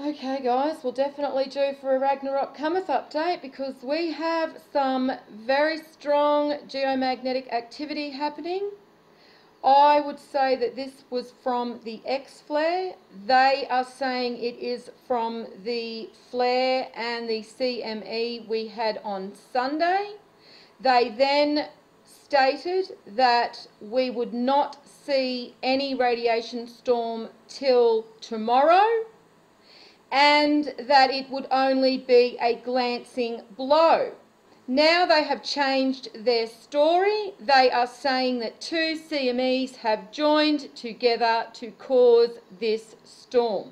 Okay guys, we'll definitely do for a Ragnarök Cometh update because we have some very strong geomagnetic activity happening. I would say that this was from the X flare. They are saying it is from the flare and the CME we had on Sunday. They then stated that we would not see any radiation storm till tomorrow, and that it would only be a glancing blow. Now they have changed their story. They are saying that two CMEs have joined together to cause this storm.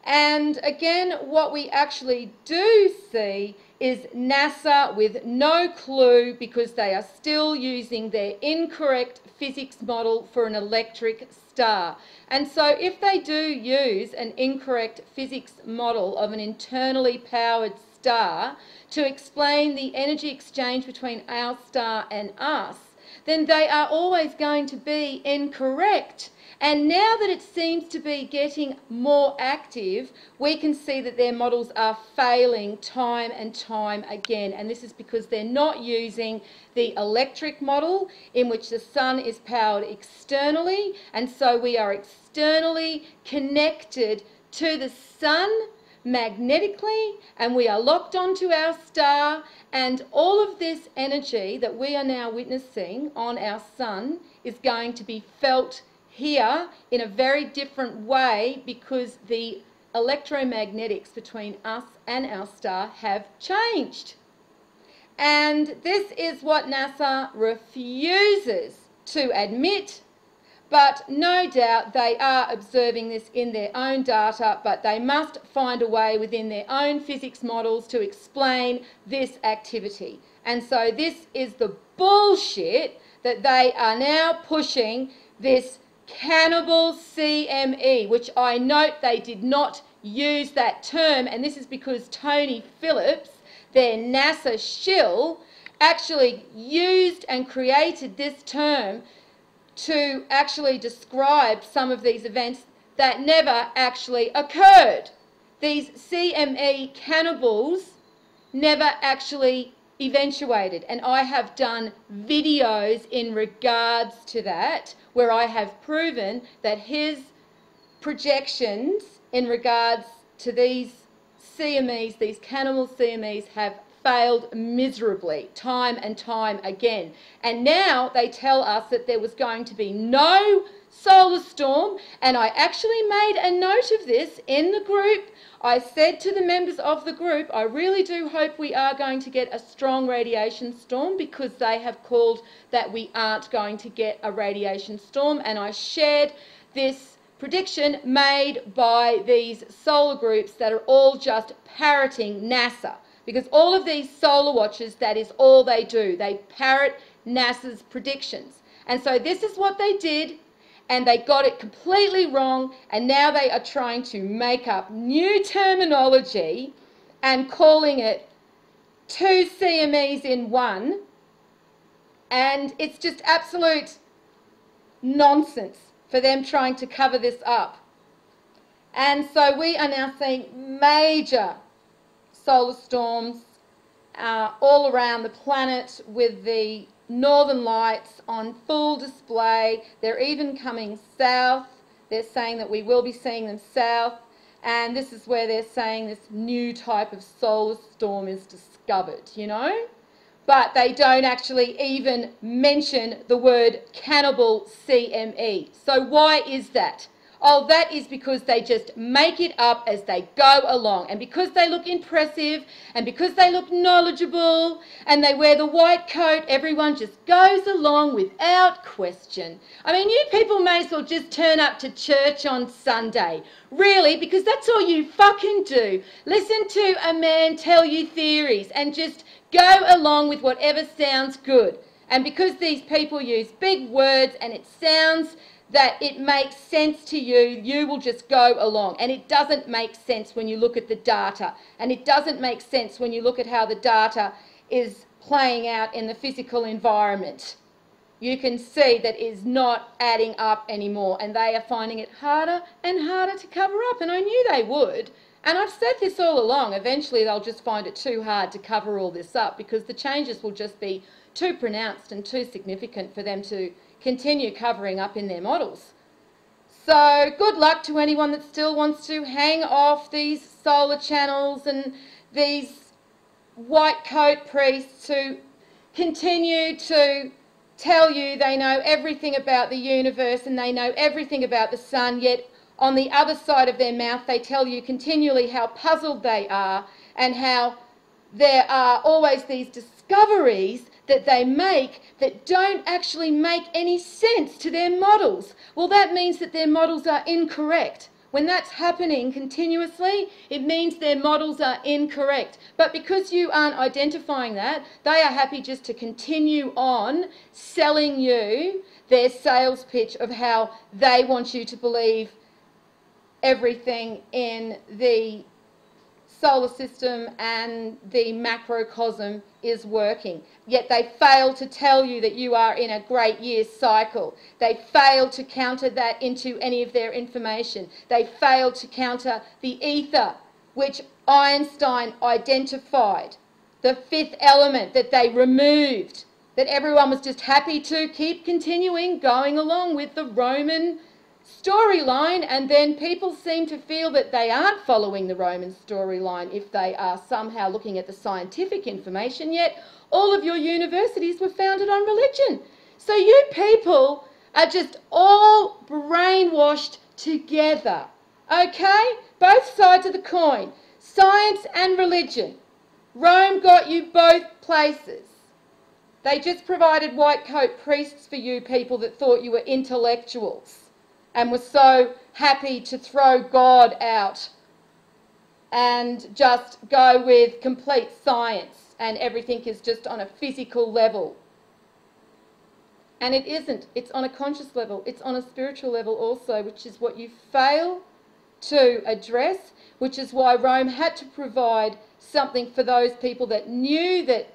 And again, what we actually do see is NASA with no clue because they are still using their incorrect physics model for an electric star. And so if they do use an incorrect physics model of an internally powered star to explain the energy exchange between our star and us, then they are always going to be incorrect. And now that it seems to be getting more active, we can see that their models are failing time and time again. And this is because they're not using the electric model in which the sun is powered externally. And so we are externally connected to the sun magnetically, and we are locked onto our star, and all of this energy that we are now witnessing on our sun is going to be felt here in a very different way because the electromagnetics between us and our star have changed. And this is what NASA refuses to admit, but no doubt they are observing this in their own data, but they must find a way within their own physics models to explain this activity. And so this is the bullshit that they are now pushing, this cannibal CME, which I note they did not use that term, and this is because Tony Phillips, their NASA shill, actually used and created this term to actually describe some of these events that never actually occurred. These CME cannibals never actually eventuated, and I have done videos in regards to that where I have proven that his projections in regards to these CMEs, these cannibal CMEs, have failed miserably time and time again. And now they tell us that there was going to be no solar storm, and I actually made a note of this in the group. I said to the members of the group, I really do hope we are going to get a strong radiation storm, because they have called that we aren't going to get a radiation storm, and I shared this prediction made by these solar groups that are all just parroting NASA. Because all of these solar watchers, that is all they do. They parrot NASA's predictions. And so this is what they did, and they got it completely wrong, and now they are trying to make up new terminology and calling it two CMEs in one, and it's just absolute nonsense for them trying to cover this up. And so we are now seeing major solar storms all around the planet with the northern lights on full display. They're even coming south. They're saying that we will be seeing them south, and this is where they're saying this new type of solar storm is discovered, you know. But they don't actually even mention the word cannibal CME. So why is that? Oh, that is because they just make it up as they go along. And because they look impressive, and because they look knowledgeable, and they wear the white coat, everyone just goes along without question. I mean, you people may as well just turn up to church on Sunday. Really, because that's all you fucking do. Listen to a man tell you theories and just go along with whatever sounds good. And because these people use big words and it sounds that it makes sense to you, you will just go along. And it doesn't make sense when you look at the data. And it doesn't make sense when you look at how the data is playing out in the physical environment. You can see that it is not adding up anymore, and they are finding it harder and harder to cover up. And I knew they would. And I've said this all along, eventually they'll just find it too hard to cover all this up because the changes will just be too pronounced and too significant for them to continue covering up in their models. So good luck to anyone that still wants to hang off these solar channels and these white coat priests who continue to tell you they know everything about the universe and they know everything about the sun, yet on the other side of their mouth they tell you continually how puzzled they are and how there are always these discoveries that they make that don't actually make any sense to their models. Well, that means that their models are incorrect. When that's happening continuously, it means their models are incorrect. But because you aren't identifying that, they are happy just to continue on selling you their sales pitch of how they want you to believe everything in the solar system and the macrocosm is working. Yet they fail to tell you that you are in a great year cycle. They fail to counter that into any of their information. They fail to counter the ether, which Einstein identified, the fifth element that they removed, that everyone was just happy to keep continuing going along with the Roman storyline, and then people seem to feel that they aren't following the Roman storyline if they are somehow looking at the scientific information, yet all of your universities were founded on religion. So you people are just all brainwashed together, okay? Both sides of the coin, science and religion. Rome got you both places. They just provided white coat priests for you people that thought you were intellectuals and were so happy to throw God out and just go with complete science and everything is just on a physical level. And it isn't. It's on a conscious level. It's on a spiritual level also, which is what you fail to address, which is why Rome had to provide something for those people that knew that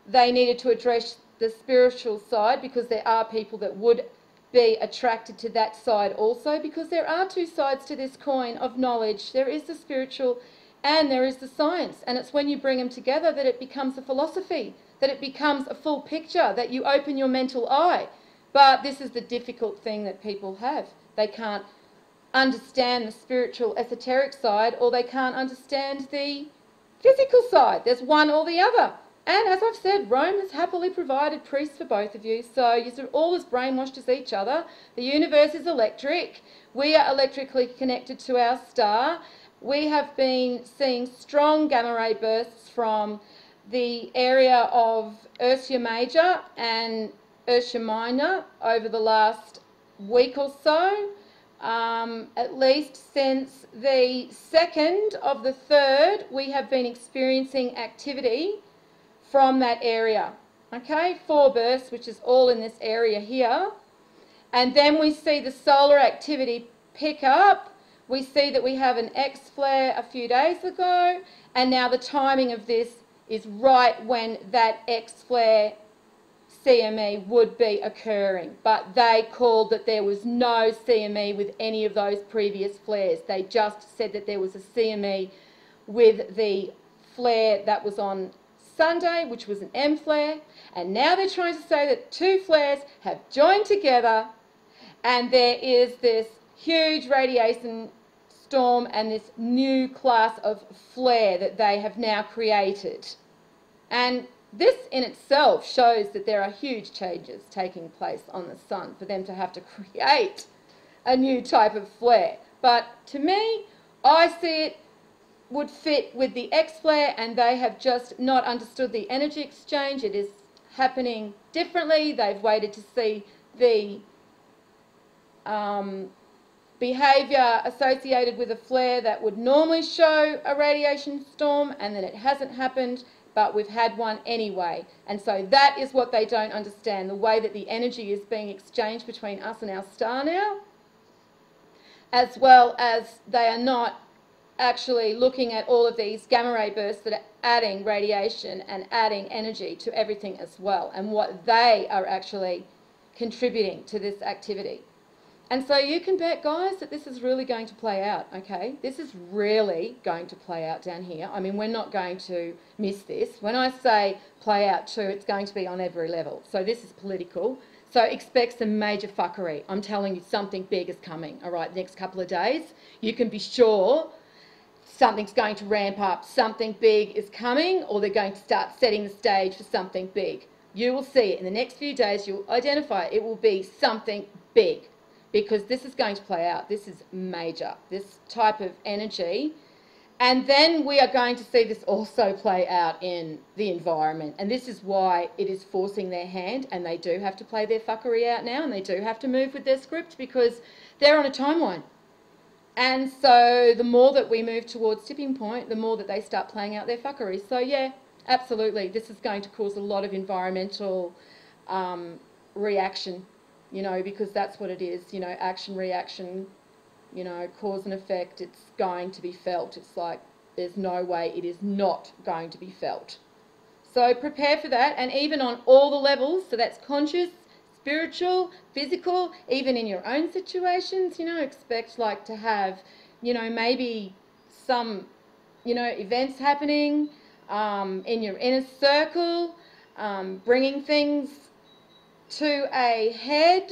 they needed to address the spiritual side, because there are people that would be attracted to that side also, because there are two sides to this coin of knowledge. There is the spiritual and there is the science, and it's when you bring them together that it becomes a philosophy, that it becomes a full picture, that you open your mental eye. But this is the difficult thing that people have. They can't understand the spiritual esoteric side, or they can't understand the physical side. There's one or the other. And as I've said, Rome has happily provided priests for both of you, so you're all as brainwashed as each other. The universe is electric. We are electrically connected to our star. We have been seeing strong gamma ray bursts from the area of Ursa Major and Ursa Minor over the last week or so, at least since the 2nd of the 3rd, we have been experiencing activity from that area. Okay, 4 bursts, which is all in this area here. And then we see the solar activity pick up. We see that we have an X flare a few days ago, and now the timing of this is right when that X flare CME would be occurring. But they called that there was no CME with any of those previous flares. They just said that there was a CME with the flare that was on Sunday, which was an M flare, and now they're trying to say that 2 flares have joined together and there is this huge radiation storm and this new class of flare that they have now created. And this in itself shows that there are huge changes taking place on the sun for them to have to create a new type of flare. But to me, I see it would fit with the X flare, and they have just not understood the energy exchange. It is happening differently. They've waited to see the behaviour associated with a flare that would normally show a radiation storm, and then it hasn't happened, but we've had one anyway. And so that is what they don't understand, the way that the energy is being exchanged between us and our star now, as well as they are not actually looking at all of these gamma ray bursts that are adding radiation and adding energy to everything as well, and what they are actually contributing to this activity. And so you can bet, guys, that this is really going to play out, okay? This is really going to play out down here. I mean, we're not going to miss this. When I say play out too, it's going to be on every level. So this is political. So expect some major fuckery. I'm telling you, something big is coming, all right, next couple of days. You can be sure something's going to ramp up. Something big is coming, or they're going to start setting the stage for something big. You will see it in the next few days. You'll identify it. It will be something big, because this is going to play out. This is major, this type of energy. And then we are going to see this also play out in the environment. And this is why it is forcing their hand, and they do have to play their fuckery out now, and they do have to move with their script, because they're on a timeline. And so the more that we move towards tipping point, the more that they start playing out their fuckery. So yeah, absolutely, this is going to cause a lot of environmental reaction, you know, because that's what it is, you know, action, reaction, you know, cause and effect. It's going to be felt. It's like there's no way it is not going to be felt. So prepare for that, and even on all the levels, so that's conscious, spiritual, physical, even in your own situations, you know, expect like to have, you know, maybe some, you know, events happening in your inner circle, bringing things to a head,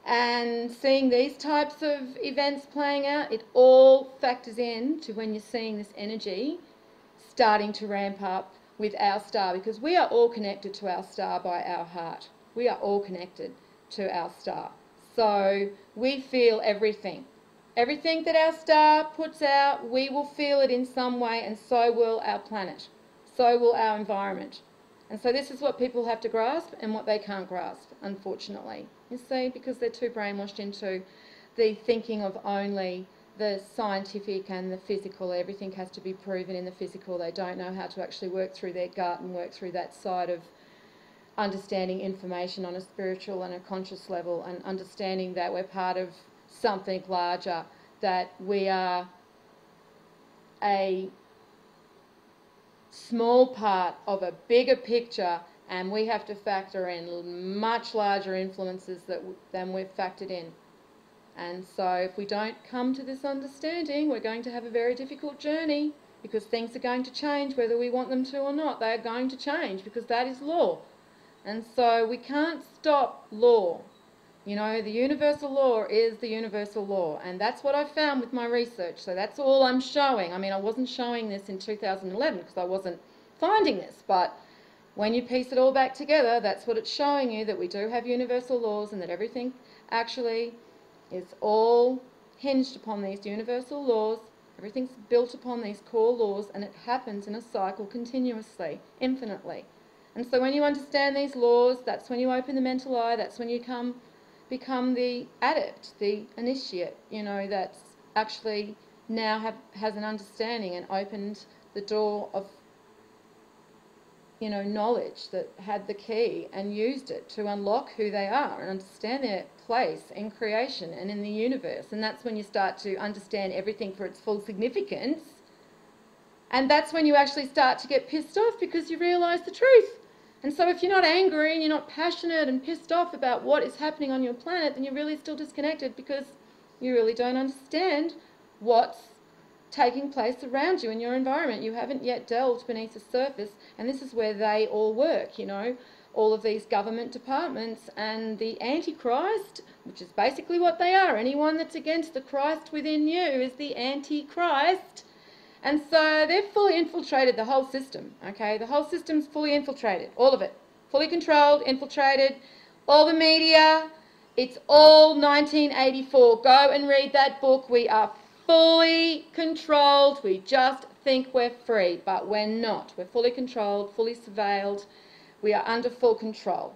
and seeing these types of events playing out. It all factors in to when you're seeing this energy starting to ramp up with our star, because we are all connected to our star by our heart. We are all connected to our star. So we feel everything. Everything that our star puts out, we will feel it in some way, and so will our planet. So will our environment. And so this is what people have to grasp and what they can't grasp, unfortunately. You see, because they're too brainwashed into the thinking of only the scientific and the physical. Everything has to be proven in the physical. They don't know how to actually work through their gut and work through that side of understanding information on a spiritual and a conscious level, and understanding that we're part of something larger, that we are a small part of a bigger picture, and we have to factor in much larger influences than we've factored in. And so if we don't come to this understanding, we're going to have a very difficult journey, because things are going to change whether we want them to or not. They are going to change, because that is law. And so we can't stop law. You know, the universal law is the universal law, and that's what I found with my research. So that's all I'm showing. I mean, I wasn't showing this in 2011 because I wasn't finding this, but when you piece it all back together, that's what it's showing you, that we do have universal laws, and that everything actually is all hinged upon these universal laws. Everything's built upon these core laws, and it happens in a cycle continuously, infinitely. And so when you understand these laws, that's when you open the mental eye, that's when you become the adept, the initiate, you know, that's actually now has an understanding and opened the door of, you know, knowledge, that had the key and used it to unlock who they are and understand their place in creation and in the universe. And that's when you start to understand everything for its full significance. And that's when you actually start to get pissed off, because you realise the truth. And so if you're not angry and you're not passionate and pissed off about what is happening on your planet, then you're really still disconnected, because you really don't understand what's taking place around you in your environment. You haven't yet delved beneath the surface, and this is where they all work, you know, all of these government departments and the Antichrist, which is basically what they are. Anyone that's against the Christ within you is the Antichrist. And so they've fully infiltrated the whole system, okay? The whole system's fully infiltrated, all of it. Fully controlled, infiltrated, all the media. It's all 1984. Go and read that book. We are fully controlled. We just think we're free, but we're not. We're fully controlled, fully surveilled. We are under full control.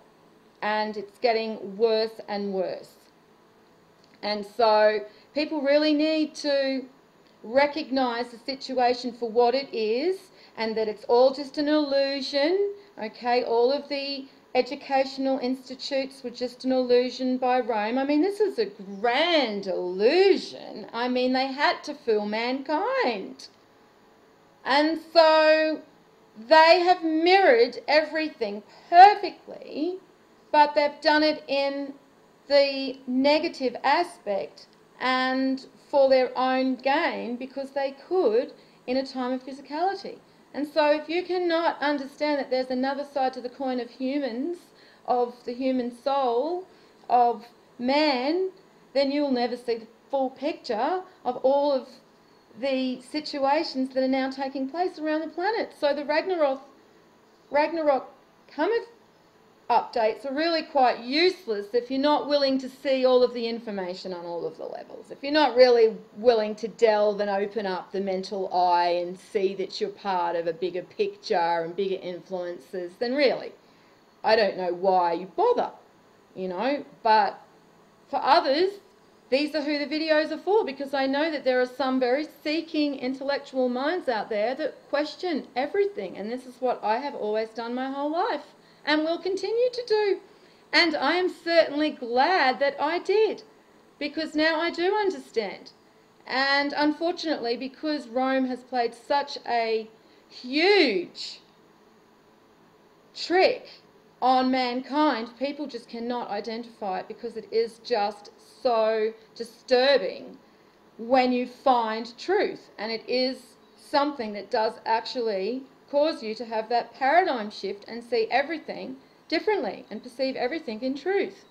And it's getting worse and worse. And so people really need to recognise the situation for what it is, and that it's all just an illusion, okay? All of the educational institutes were just an illusion by Rome. I mean, this is a grand illusion. I mean, they had to fool mankind. And so they have mirrored everything perfectly, but they've done it in the negative aspect and for their own gain, because they could in a time of physicality. And so if you cannot understand that there's another side to the coin of humans, of the human soul, of man, then you'll never see the full picture of all of the situations that are now taking place around the planet. So the Ragnarök Cometh updates are really quite useless if you're not willing to see all of the information on all of the levels. If you're not really willing to delve and open up the mental eye and see that you're part of a bigger picture and bigger influences, then really, I don't know why you bother, you know. But for others, these are who the videos are for, because I know that there are some very seeking intellectual minds out there that question everything, and this is what I have always done my whole life and will continue to do. And I am certainly glad that I did, because now I do understand. And unfortunately, because Rome has played such a huge trick on mankind, people just cannot identify it, because it is just so disturbing when you find truth. And it is something that does actually cause you to have that paradigm shift and see everything differently and perceive everything in truth.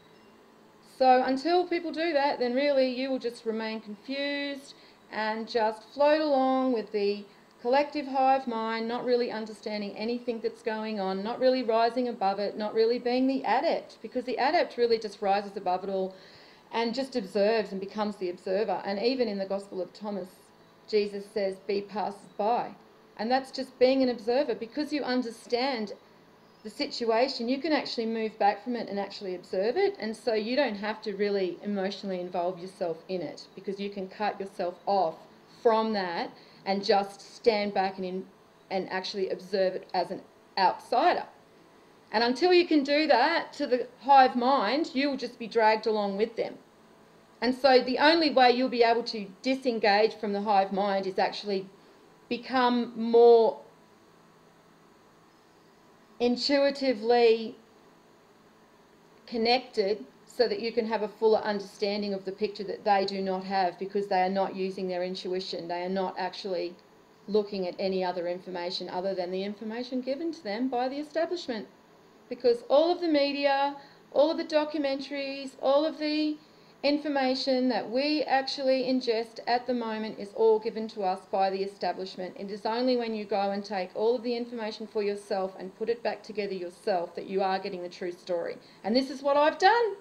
So until people do that, then really you will just remain confused and just float along with the collective hive mind, not really understanding anything that's going on, not really rising above it, not really being the adept, because the adept really just rises above it all and just observes and becomes the observer. And even in the Gospel of Thomas, Jesus says, be passers-by. And that's just being an observer. Because you understand the situation, you can actually move back from it and actually observe it. And so you don't have to really emotionally involve yourself in it, because you can cut yourself off from that and just stand back and actually observe it as an outsider. And until you can do that to the hive mind, you will just be dragged along with them. And so the only way you'll be able to disengage from the hive mind is actually become more intuitively connected, so that you can have a fuller understanding of the picture that they do not have, because they are not using their intuition. They are not actually looking at any other information other than the information given to them by the establishment. Because all of the media, all of the documentaries, all of the information that we actually ingest at the moment is all given to us by the establishment. It is only when you go and take all of the information for yourself and put it back together yourself that you are getting the true story. And this is what I've done.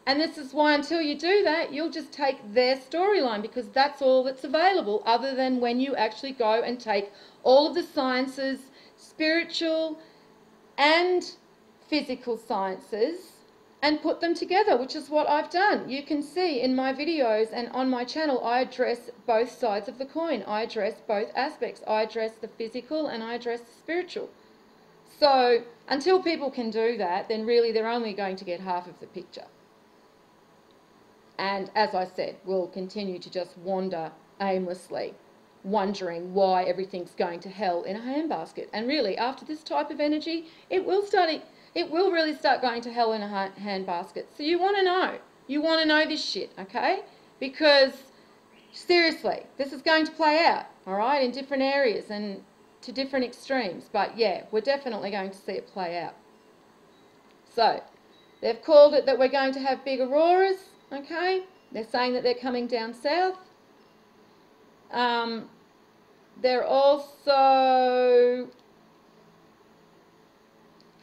And this is why until you do that, you'll just take their storyline, because that's all that's available, other than when you actually go and take all of the sciences, spiritual and physical sciences, and put them together, which is what I've done. You can see in my videos and on my channel, I address both sides of the coin. I address both aspects. I address the physical and I address the spiritual. So until people can do that, then really they're only going to get half of the picture. And as I said, we'll continue to just wander aimlessly, wondering why everything's going to hell in a handbasket. And really, after this type of energy, it will really start going to hell in a handbasket. So you want to know. You want to know this shit, okay? Because, seriously, this is going to play out, all right, in different areas and to different extremes. But, yeah, we're definitely going to see it play out. So, they've called it that we're going to have big auroras, okay? They're saying that they're coming down south. They're also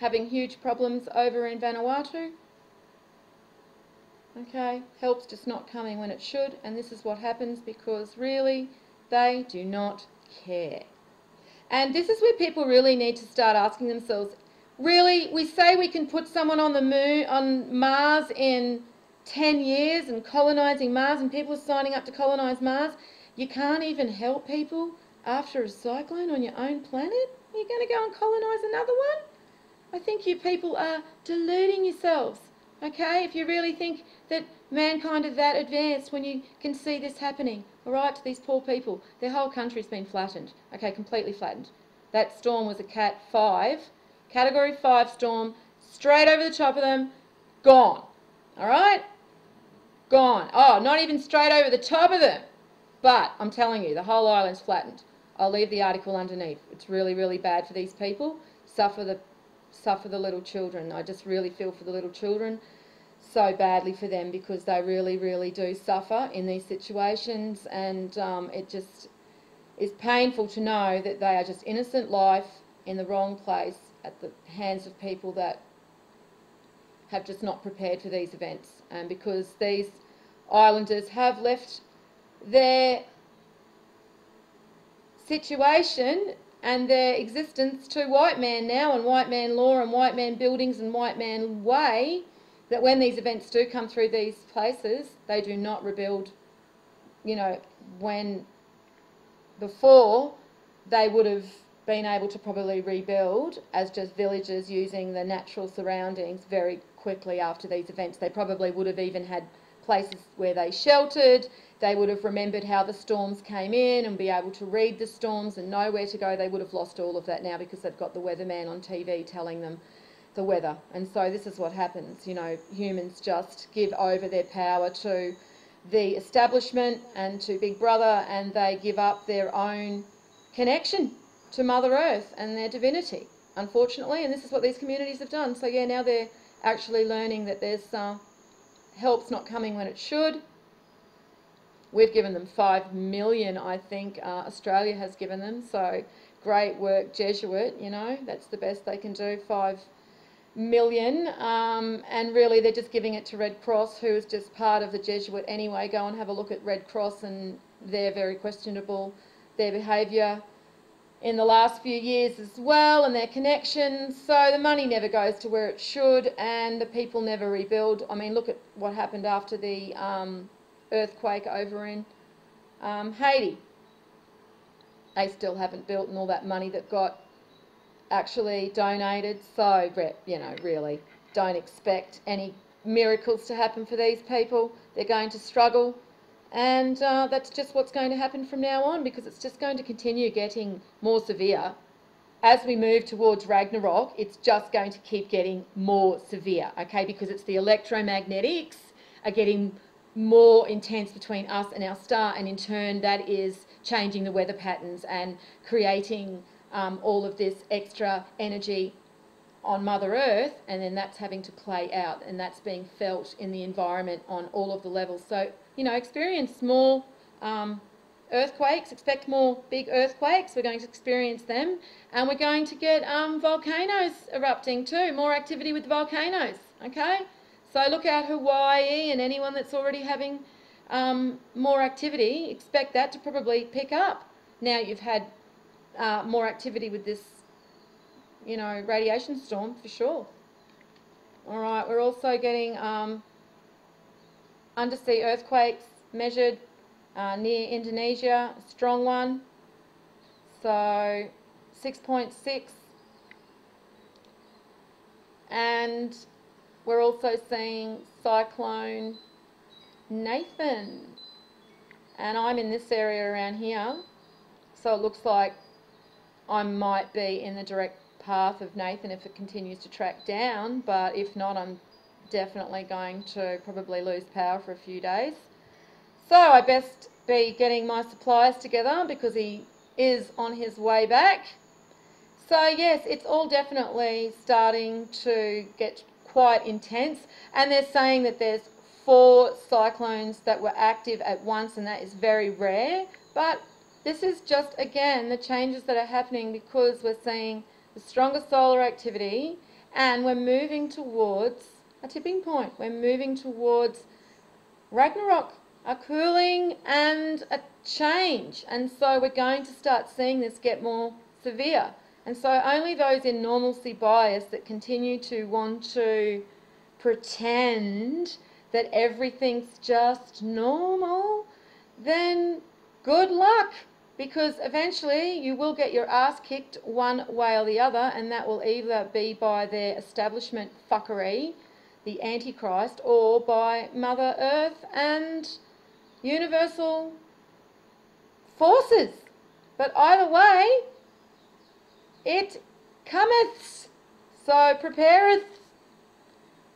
having huge problems over in Vanuatu. Okay, help's just not coming when it should, and this is what happens because really they do not care. And this is where people really need to start asking themselves, really, we say we can put someone on the moon, on Mars in 10 years and colonising Mars, and people are signing up to colonise Mars. You can't even help people after a cyclone on your own planet? You're going to go and colonise another one? I think you people are deluding yourselves, okay? If you really think that mankind is that advanced when you can see this happening, all right, to these poor people. Their whole country's been flattened, okay, completely flattened. That storm was a Cat 5, Category 5 storm, straight over the top of them, gone. All right? Gone. Oh, not even straight over the top of them. But I'm telling you, the whole island's flattened. I'll leave the article underneath. It's really, really bad for these people. Suffer the little children. I just really feel for the little children so badly for them, because they really, really do suffer in these situations, and it just is painful to know that they are just innocent life in the wrong place at the hands of people that have just not prepared for these events. And because these islanders have left their situation and their existence to white man now, and white man law and white man buildings and white man way, that when these events do come through these places, they do not rebuild. You know, when before they would have been able to probably rebuild as just villages using the natural surroundings very quickly after these events. They probably would have even had places where they sheltered. They would have remembered how the storms came in and be able to read the storms and know where to go. They would have lost all of that now because they've got the weatherman on TV telling them the weather. And so this is what happens. You know, humans just give over their power to the establishment and to Big Brother, and they give up their own connection to Mother Earth and their divinity, unfortunately. And this is what these communities have done. So yeah, now they're actually learning that there's help's not coming when it should. We've given them 5 million, I think Australia has given them. So great work, Jesuit, you know, that's the best they can do, 5 million. And really they're just giving it to Red Cross, who is just part of the Jesuit anyway. Go and have a look at Red Cross, and they're very questionable, their behaviour in the last few years as well, and their connections. So the money never goes to where it should, and the people never rebuild. I mean, look at what happened after the earthquake over in Haiti. They still haven't built, and all that money that got actually donated. So, you know, really don't expect any miracles to happen for these people. They're going to struggle. And that's just what's going to happen from now on, because it's just going to continue getting more severe. As we move towards Ragnarok, it's just going to keep getting more severe, okay, because it's the electromagnetics are getting more intense between us and our star, and in turn that is changing the weather patterns and creating all of this extra energy on Mother Earth, and then that's having to play out, and that's being felt in the environment on all of the levels. So, you know, experience more earthquakes, expect more big earthquakes. We're going to experience them, and we're going to get volcanoes erupting too, more activity with volcanoes, okay? So look out Hawaii, and anyone that's already having more activity, expect that to probably pick up. Now you've had more activity with this, you know, radiation storm for sure. All right, we're also getting undersea earthquakes measured near Indonesia, a strong one. So 6.6. And we're also seeing Cyclone Nathan. And I'm in this area around here. So it looks like I might be in the direct path of Nathan if it continues to track down, but if not, I'm definitely going to probably lose power for a few days. So I best be getting my supplies together because he is on his way back. So yes, it's all definitely starting to get quite intense, and they're saying that there's 4 cyclones that were active at once, and that is very rare. But this is just, again, the changes that are happening because we're seeing the stronger solar activity, and we're moving towards a tipping point. We're moving towards Ragnarok, a cooling and a change. And so we're going to start seeing this get more severe. And so only those in normalcy bias that continue to want to pretend that everything's just normal, then good luck. Because eventually you will get your ass kicked one way or the other, and that will either be by their establishment fuckery, the Antichrist, or by Mother Earth and universal forces. But either way, it cometh. So prepareth.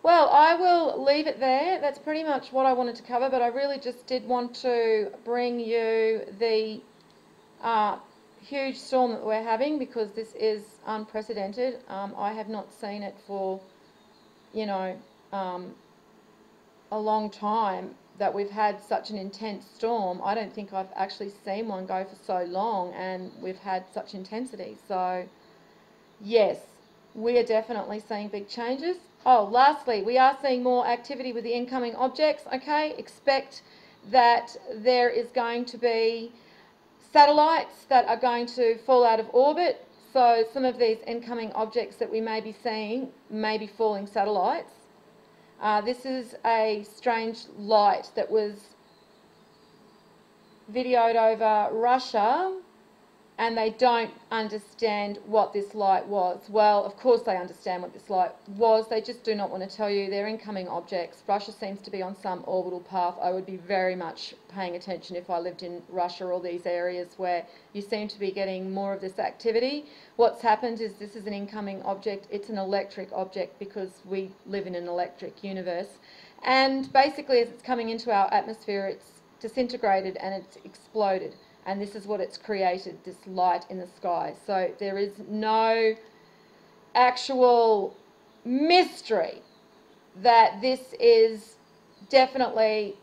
Well, I will leave it there. That's pretty much what I wanted to cover, but I really just did want to bring you the huge storm that we're having, because this is unprecedented. I have not seen it for, you know, a long time, that we've had such an intense storm. I don't think I've actually seen one go for so long, and we've had such intensity. So yes, we are definitely seeing big changes. Oh, lastly, we are seeing more activity with the incoming objects. Okay, expect that there is going to be satellites that are going to fall out of orbit. So some of these incoming objects that we may be seeing may be falling satellites. This is a strange light that was videoed over Russia, and they don't understand what this light was. Well, of course they understand what this light was. They just do not want to tell you. They're incoming objects. Russia seems to be on some orbital path. I would be very much paying attention if I lived in Russia or these areas where you seem to be getting more of this activity. What's happened is this is an incoming object. It's an electric object, because we live in an electric universe. And basically, as it's coming into our atmosphere, it's disintegrated and it's exploded. And this is what it's created, this light in the sky. So there is no actual mystery that this is definitely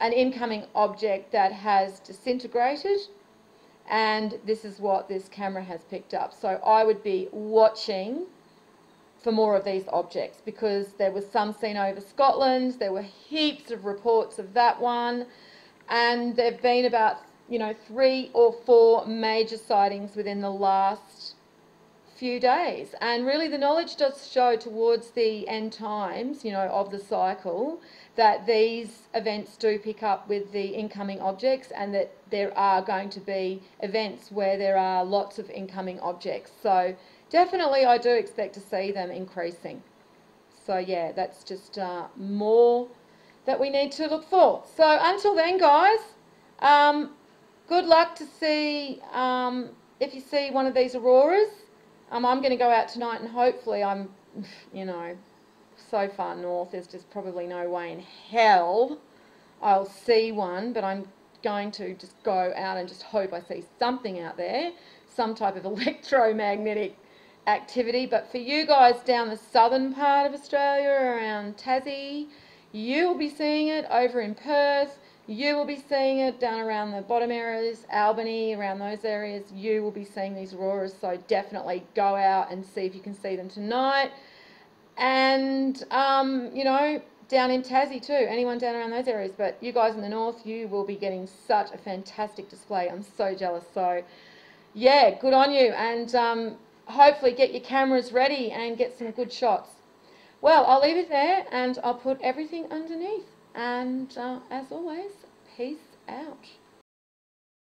an incoming object that has disintegrated, and this is what this camera has picked up. So I would be watching for more of these objects, because there was some seen over Scotland. There were heaps of reports of that one, and there have been about 3 or 4 major sightings within the last few days. And really the knowledge does show towards the end times, of the cycle, that these events do pick up with the incoming objects, and that there are going to be events where there are lots of incoming objects. So definitely I do expect to see them increasing. So yeah, that's just more that we need to look for. So until then, guys, good luck to see if you see one of these auroras. I'm going to go out tonight, and hopefully I'm, so far north, there's just probably no way in hell I'll see one, but I'm going to just go out and just hope I see something out there, some type of electromagnetic activity. But for you guys down the southern part of Australia, around Tassie, you will be seeing it. Over in Perth, you will be seeing it. Down around the bottom areas, Albany, around those areas, you will be seeing these auroras. So definitely go out and see if you can see them tonight. And, down in Tassie too, anyone down around those areas. But you guys in the north, you will be getting such a fantastic display. I'm so jealous. So, yeah, good on you. And hopefully get your cameras ready and get some good shots. Well, I'll leave it there, and I'll put everything underneath. And as always, peace out.